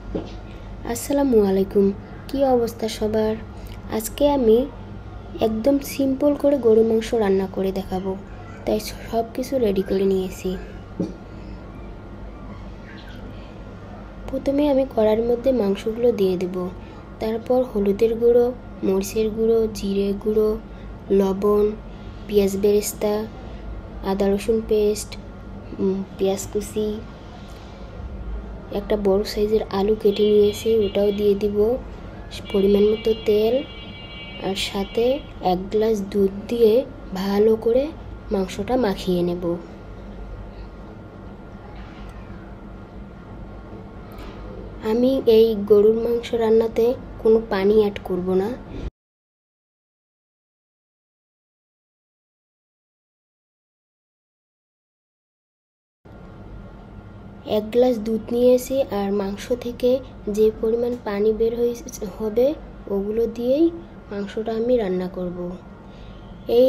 আসসালামু আলাইকুম। কি অবস্থা সবার? আজকে আমি একদম সিম্পল করে গরুর মাংস রান্না করে দেখাবো, তাই সব কিছু রেডি করে নিয়েছি। প্রথমে আমি কড়াইয়ের মধ্যে মাংসগুলো দিয়ে দেব। তারপর হলুদের গুঁড়ো, মরিচের গুঁড়ো, জিরে গুঁড়ো, লবণ, পেঁয়াজ বেরেস্তা, আদা রসুন পেস্ট, পেঁয়াজ কুচি, একটা বড় সাইজের আলু কেটে নিয়েছি, ওটাও দিয়ে দিব, পরিমাণ মতো তেল, আর সাথে 1 গ্লাস দুধ দিয়ে ভালো করে মাংসটা মাখিয়ে নেব। আমি এই গরুর মাংস রান্নাতে কোনো পানি অ্যাড করব না। এক গ্লাস দুধ নিয়েছি, আর মাংস থেকে যে পরিমাণ পানি বের হবে ওগুলো দিয়েই মাংসটা আমি রান্না করব। এই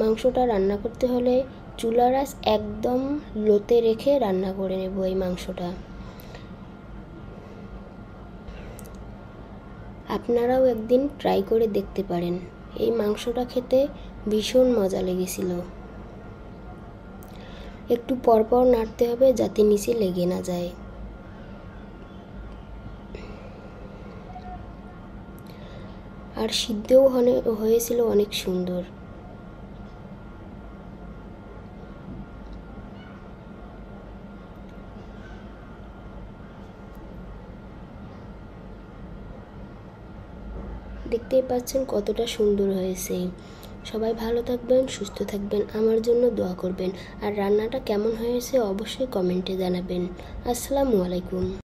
মাংসটা রান্না করতে হলে চুলার আঁচ একদম লোতে রেখে রান্না করে নেব এই মাংসটা। আপনারাও একদিন ট্রাই করে দেখতে পারেন। এই মাংসটা খেতে ভীষণ মজা লেগেছিল। একটু পরপর নাড়তে হবে যাতে নিচে লেগে না যায়। আর সিদ্ধও হয়েছিল অনেক সুন্দর। দেখতেই পাচ্ছেন কতটা সুন্দর হয়েছে। সবাই ভালো থাকবেন, সুস্থ থাকবেন, আমার জন্য দোয়া করবেন। আর রান্নাটা কেমন হয়েছে অবশ্যই কমেন্টে জানাবেন। আসসালামু আলাইকুম।